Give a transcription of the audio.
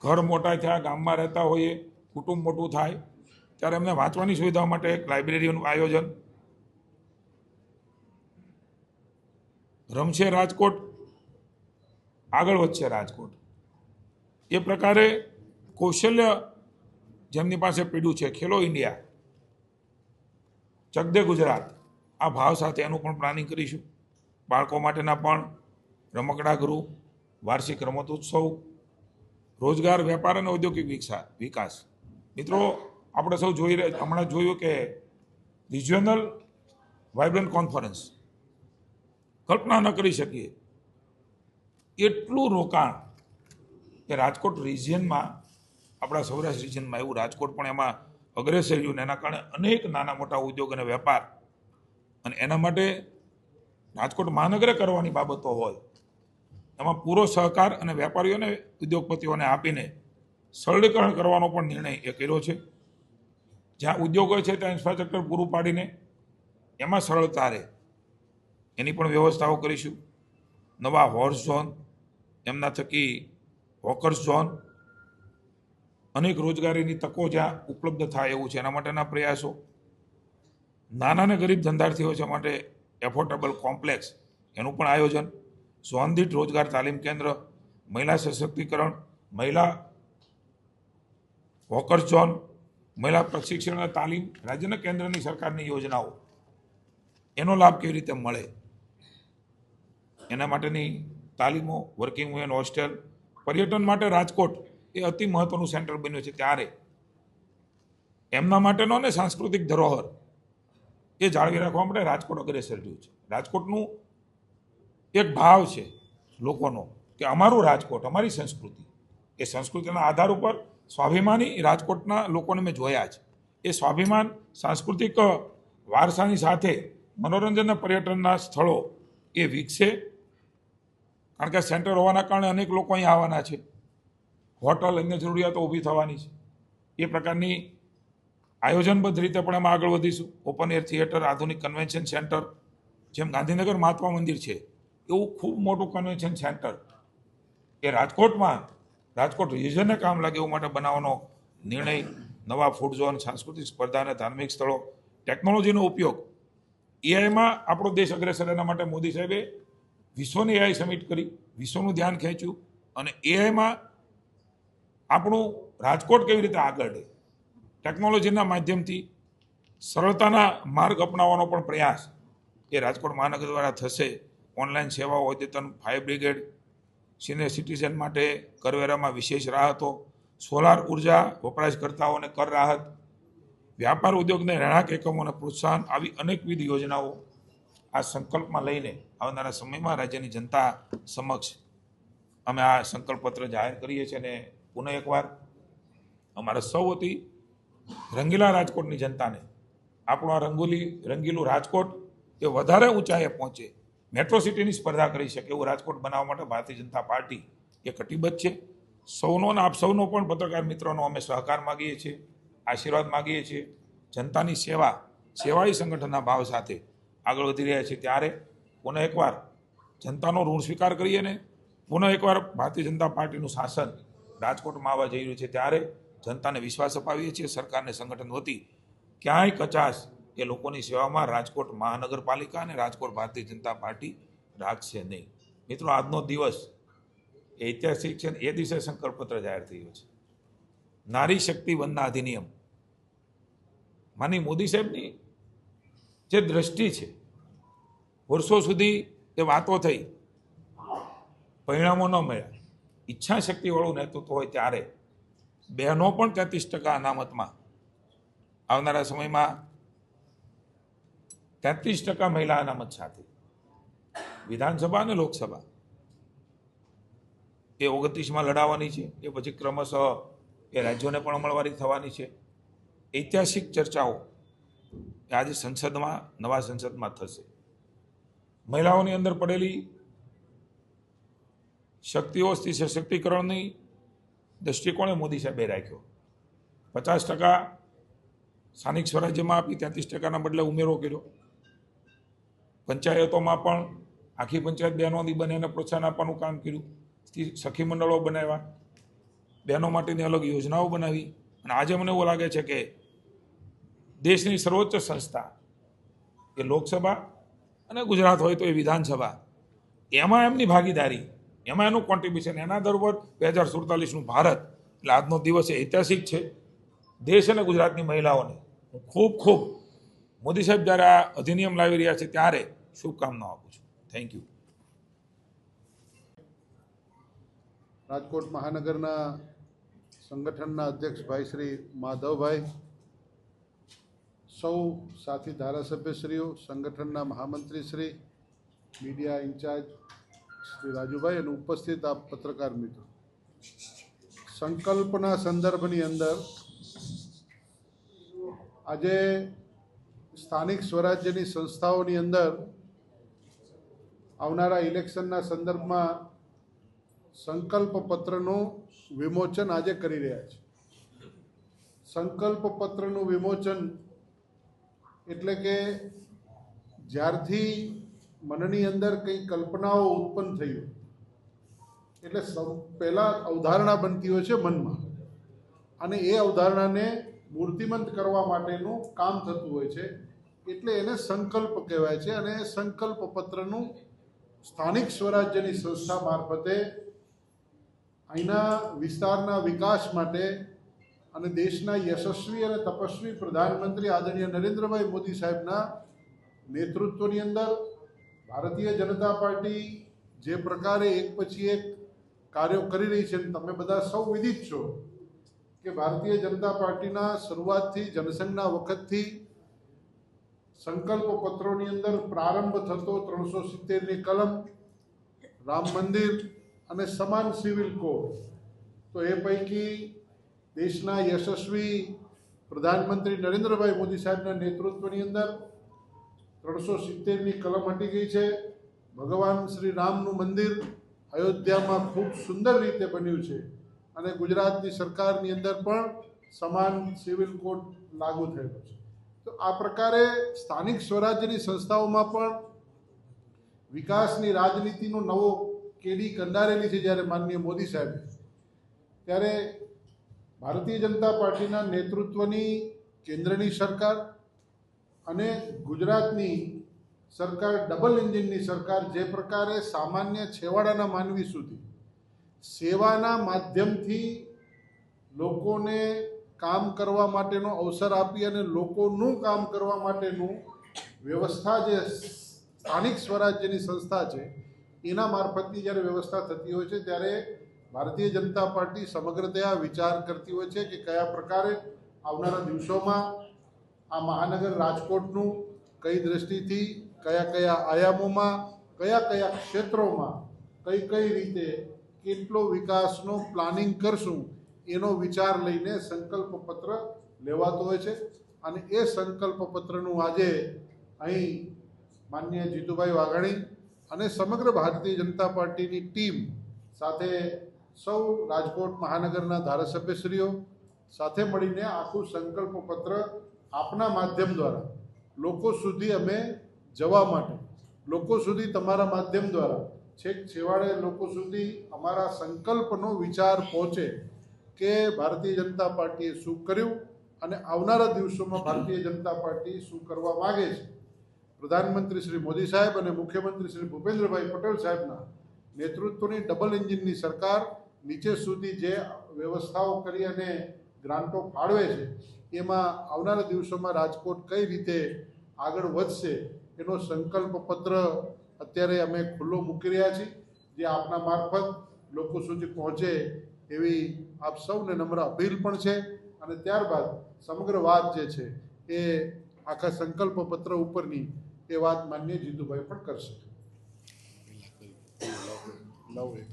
ઘર મોટા થયા, ગામમાં રહેતા હોઈએ, કુટુંબ મોટું થાય ત્યારે એમને વાંચવાની સુવિધા માટે એક લાઇબ્રેરીનું આયોજન. રમશે રાજકોટ, આગળ વધશે રાજકોટ. એ પ્રકારે કૌશલ્ય જેમની પાસે પીડ્યું છે, ખેલો ઇન્ડિયા, ચકદે ગુજરાત, આ ભાવ સાથે એનું પણ પ્લાનિંગ કરીશું. બાળકો માટેના પણ રમકડા ગૃહ, વાર્ષિક રમતોત્સવ, રોજગાર, વેપાર અને ઔદ્યોગિક વિકાસ. મિત્રો, આપણે સૌ હમણાં જોયું કે રિજિયોનલ વાઇબ્રન્ટ કોન્ફરન્સ, કલ્પના ન કરી શકીએ એટલું રોકાણ કે રાજકોટ રિજિયનમાં, આપણા સૌરાષ્ટ્ર રિજિયનમાં એવું રાજકોટ પણ એમાં અગ્રેસર રહ્યું ને એના કારણે અનેક નાના મોટા ઉદ્યોગ અને વેપાર, અને એના માટે રાજકોટ મહાનગરે કરવાની બાબતો હોય એમાં પૂરો સહકાર અને વેપારીઓને, ઉદ્યોગપતિઓને આપીને સરળીકરણ કરવાનો પણ નિર્ણય એ કર્યો છે. જ્યાં ઉદ્યોગો છે ત્યાં ઇન્ફ્રાસ્ટ્રક્ચર પૂરું પાડીને એમાં સરળતા રહે એની પણ વ્યવસ્થાઓ કરીશું. નવા હોર્સ ઝોન, એમના થકી હોકર્સ ઝોન, અનેક રોજગારીની તકો જ્યાં ઉપલબ્ધ થાય એવું છે એના માટેના પ્રયાસો. નાના અને ગરીબ ધંધાર્થીઓ છે માટે એફોર્ડેબલ કોમ્પ્લેક્સ, એનું પણ આયોજન. ઝોન દીઠ રોજગાર તાલીમ કેન્દ્ર, મહિલા સશક્તિકરણ, મહિલા હોકર્સ ઝોન, મહિલા પ્રશિક્ષણ અને તાલીમ, રાજ્યના કેન્દ્રની સરકારની યોજનાઓ એનો લાભ કેવી રીતે મળે એના માટેની તાલીમો, વર્કિંગ વુમેન હોસ્ટેલ. પર્યટન માટે રાજકોટ એ અતિ મહત્વનું સેન્ટર બન્યું છે ત્યારે એમના માટેનો ને સાંસ્કૃતિક ધરોહર એ જાળવી રાખવા માટે રાજકોટ અગ્રેસર રહ્યું છે. રાજકોટનું એક ભાવ છે લોકોનો કે અમારું રાજકોટ, અમારી સંસ્કૃતિ, એ સંસ્કૃતિના આધાર ઉપર સ્વાભિમાની રાજકોટના લોકોને મેં જોયા છે. એ સ્વાભિમાન, સાંસ્કૃતિક વારસાની સાથે મનોરંજન અને પર્યટનના સ્થળો એ વિકસે, કારણ કે સેન્ટર હોવાના કારણે અનેક લોકો અહીં આવવાના છે, હોટલ, અન્ય જરૂરિયાતો ઊભી થવાની છે. એ પ્રકારની આયોજનબદ્ધ રીતે પણ એમાં આગળ વધીશું. ઓપન એર થિયેટર, આધુનિક કન્વેન્શન સેન્ટર, જેમ ગાંધીનગર મહાત્મા મંદિર છે એવું ખૂબ મોટું કન્વેન્શન સેન્ટર એ રાજકોટમાં, રાજકોટ રિજનને કામ લાગે એવું માટે બનાવવાનો નિર્ણય. નવા ફૂડ ઝોન, સાંસ્કૃતિક સ્પર્ધા અને ધાર્મિક સ્થળો, ટેકનોલોજીનો ઉપયોગ. એઆઈમાં આપણો દેશ અગ્રેસર, એના માટે મોદી સાહેબે વિશ્વની એઆઈ સમિટ કરી, વિશ્વનું ધ્યાન ખેંચ્યું, અને એઆઈમાં આપણું રાજકોટ કેવી રીતે આગળ રહે, ટેકનોલોજીના માધ્યમથી સરળતાના માર્ગ અપનાવવાનો પણ પ્રયાસ એ રાજકોટ મહાનગર દ્વારા થશે. ઓનલાઈન સેવાઓ, અદ્યતન ફાયર બ્રિગેડ, સિનિયર સિટીઝન માટે કરવેરામાં વિશેષ રાહતો, સોલાર ઉર્જા વપરાશકર્તાઓને કર રાહત, વ્યાપાર ઉદ્યોગને રહેણાંક એકમોને પ્રોત્સાહન, આવી અનેકવિધ યોજનાઓ આ સંકલ્પમાં લઈને આવનારા સમયમાં રાજ્યની જનતા સમક્ષ અમે આ સંકલ્પપત્ર જાહેર કરીએ છીએ. અને પુનઃ એકવાર અમારા સૌ વતી રંગીલા રાજકોટની જનતાને આપણું આ રંગીલું રાજકોટ એ વધારે ઊંચાઈએ પહોંચે, મેટ્રો સિટીની સ્પર્ધા કરી શકે એવું રાજકોટ બનાવવા માટે ભારતીય જનતા પાર્ટી એ કટિબદ્ધ છે. સૌનો અને આપ સૌનો પણ, પત્રકાર મિત્રોનો અમે સહકાર માગીએ છીએ, આશીર્વાદ માગીએ છીએ. જનતાની સેવાળી સંગઠનના ભાવ સાથે આગળ વધી રહ્યા છીએ ત્યારે પુનઃ એકવાર જનતાનો ઋણ સ્વીકાર કરીએ ને પુનઃ એકવાર ભારતીય જનતા પાર્ટીનું શાસન રાજકોટમાં આવવા જઈ રહ્યું છે ત્યારે જનતાને વિશ્વાસ અપાવીએ છીએ. સરકારને સંગઠન વતી ક્યાંય કચાશ એ લોકોની સેવામાં રાજકોટ મહાનગરપાલિકા અને રાજકોટ ભારતીય જનતા પાર્ટી રાખશે નહીં. મિત્રો, આજનો દિવસ એ ઐતિહાસિક છે. એ દિવસે સંકલ્પપત્ર જાહેર થયું છે. નારી શક્તિ વંદના અધિનિયમ, માની મોદી સાહેબની જે દ્રષ્ટિ છે, વર્ષો સુધી એ વાતો થઈ, પરિણામો ન મળ્યા. ઈચ્છા શક્તિવાળું નેતૃત્વ હોય ત્યારે બહેનો પણ 33% અનામતમાં, આવનારા સમયમાં 33% મહિલા અનામત સાથે વિધાનસભા અને લોકસભા એ 29માં લડાવવાની છે. એ પછી ક્રમશઃ એ રાજ્યોને પણ અમલવારી થવાની છે. ઐતિહાસિક ચર્ચાઓ એ આજે સંસદમાં, નવા સંસદમાં થશે. મહિલાઓની અંદર પડેલી શક્તિઓ, સ્ત્રી સશક્તિકરણની દૃષ્ટિકોણે મોદી સાહેબે રાખ્યો. 50% સ્થાનિક સ્વરાજ્યમાં આપી, 33%ના બદલે ઉમેરો કર્યો. પંચાયતોમાં પણ આખી પંચાયત બહેનોની બને એને પ્રોત્સાહન આપવાનું કામ કર્યું. સખી મંડળો બનાવ્યા. બહેનો માટેની અલગ યોજનાઓ બનાવી અને આજે મને એવું લાગે છે કે દેશની સર્વોચ્ચ સંસ્થા એ લોકસભા અને ગુજરાત હોય તો એ વિધાનસભા, એમાં એમની ભાગીદારી, એમાં એનું કોન્ટ્રીબ્યુશન, એના દર પર 2047નું ભારત, એટલે આજનો દિવસ એ ઐતિહાસિક છે. દેશ અને ગુજરાતની મહિલાઓને હું ખૂબ ખૂબ મોદી સાહેબ જ્યારે આ અધિનિયમ લાવી રહ્યા છે ત્યારે શુભકામનાઓ આપું છું. Thank you. રાજકોટ મહાનગરના સંગઠનના અધ્યક્ષ ભાઈ શ્રી માધવભાઈ, સૌ સાથી ધારાસભ્યશ્રીઓ, સંગઠનના મહામંત્રી શ્રી, મીડિયા ઇન્ચાર્જ શ્રી રાજુભાઈ અને ઉપસ્થિત આપ પત્રકાર મિત્રો, સંકલ્પના સંદર્ભની અંદર આજે સ્થાનિક સ્વરાજ્યની સંસ્થાઓની અંદર આવનારા ઇલેક્શનના સંદર્ભમાં સંકલ્પ પત્રનું વિમોચન આજે કરી રહ્યા છે. સંકલ્પ પત્રનું વિમોચન એટલે કે જ્યારથી મનની અંદર કંઈ કલ્પનાઓ ઉત્પન્ન થઈ હોય એટલે પહેલાં અવધારણા બનતી હોય છે મનમાં, અને એ અવધારણાને મૂર્તિમંત કરવા માટેનું કામ થતું હોય છે, એટલે એને સંકલ્પ કહેવાય છે. અને સંકલ્પ પત્રનું સ્થાનિક સ્વરાજ્યની સંસ્થા મારફતે અહીંના વિસ્તારના વિકાસ માટે અને દેશના યશસ્વી અને તપસ્વી પ્રધાનમંત્રી આદરણીય નરેન્દ્રભાઈ મોદી સાહેબના નેતૃત્વની અંદર ભારતીય જનતા પાર્ટી જે પ્રકારે એક પછી એક કાર્યો કરી રહી છે, તમે બધા સૌ વિદિત છો કે ભારતીય જનતા પાર્ટીના શરૂઆતથી જનસંઘના વખતથી સંકલ્પ પત્રોની અંદર પ્રારંભ થતો 370ની કલમ, રામ મંદિર અને સમાન સિવિલ કોડ, તો એ પૈકી દેશના યશસ્વી પ્રધાનમંત્રી નરેન્દ્રભાઈ મોદી સાહેબના નેતૃત્વની અંદર 370ની કલમ હટી ગઈ છે. ભગવાન શ્રી રામનું મંદિર અયોધ્યામાં ખૂબ સુંદર રીતે બન્યું છે અને ગુજરાતની સરકારની અંદર પણ સમાન સિવિલ કોડ લાગુ થયેલો છે. તો આ પ્રકારે સ્થાનિક સ્વરાજ્યની સંસ્થાઓમાં પણ વિકાસની રાજનીતિનો નવો કેડી કંડારેલી છે. જ્યારે માનનીય મોદી સાહેબ, ત્યારે ભારતીય જનતા પાર્ટીના નેતૃત્વની કેન્દ્રની સરકાર અને ગુજરાતની સરકાર, ડબલ એન્જિનની સરકાર, જે પ્રકારે સામાન્ય છેવાડાના માનવી સુધી સેવાના માધ્યમથી લોકોને કામ કરવા માટેનો અવસર આપી અને લોકોનું કામ કરવા માટેનું વ્યવસ્થા જે સ્થાનિક સ્વરાજ્યની સંસ્થા છે એના મારફતની જ્યારે વ્યવસ્થા થતી હોય છે, ત્યારે ભારતીય જનતા પાર્ટી સમગ્રતયા વિચાર કરતી હોય છે કે કયા પ્રકારે આવનારા દિવસોમાં આ મહાનગર રાજકોટનું કઈ દ્રષ્ટિથી, કયા કયા આયામોમાં, કયા કયા ક્ષેત્રોમાં કઈ કઈ રીતે કેટલો વિકાસનો પ્લાનિંગ કરશું એનો વિચાર લઈને સંકલ્પ પત્ર લેવાતો હોય છે. અને એ સંકલ્પ પત્રનું આજે અહીં માનનીય જીતુભાઈ વાઘાણી અને સમગ્ર ભારતીય જનતા પાર્ટીની ટીમ સાથે સૌ રાજકોટ મહાનગરના ધારાસભ્યશ્રીઓ સાથે મળીને આખું સંકલ્પ પત્ર આપના માધ્યમ દ્વારા લોકો સુધી અમે જવા માટે, લોકો સુધી તમારા માધ્યમ દ્વારા છેક છેવાડે લોકો સુધી અમારા સંકલ્પનો વિચાર પહોંચે કે ભારતીય જનતા પાર્ટીએ શું કર્યું અને આવનારા દિવસોમાં ભારતીય જનતા પાર્ટી શું કરવા માગે છે. પ્રધાનમંત્રી શ્રી મોદી સાહેબ અને મુખ્યમંત્રી શ્રી ભૂપેન્દ્રભાઈ પટેલ સાહેબના નેતૃત્વની ડબલ એન્જિનની સરકાર નીચે સુધી જે વ્યવસ્થાઓ કરી અને ગ્રાન્ટો ફાળવે છે, એમાં આવનારા દિવસોમાં રાજકોટ કઈ રીતે આગળ વધશે એનો સંકલ્પ પત્ર અત્યારે અમે ખુલ્લો મૂકી રહ્યા છીએ, જે આપના મારફત લોકો સુધી પહોંચે એવી આપ સૌને નમ્ર અપીલ પણ છે. અને ત્યારબાદ સમગ્ર વાત જે છે એ આખા સંકલ્પ પત્ર ઉપરની એ વાત માન્ય જીતુભાઈ પણ કરશે. લવ એક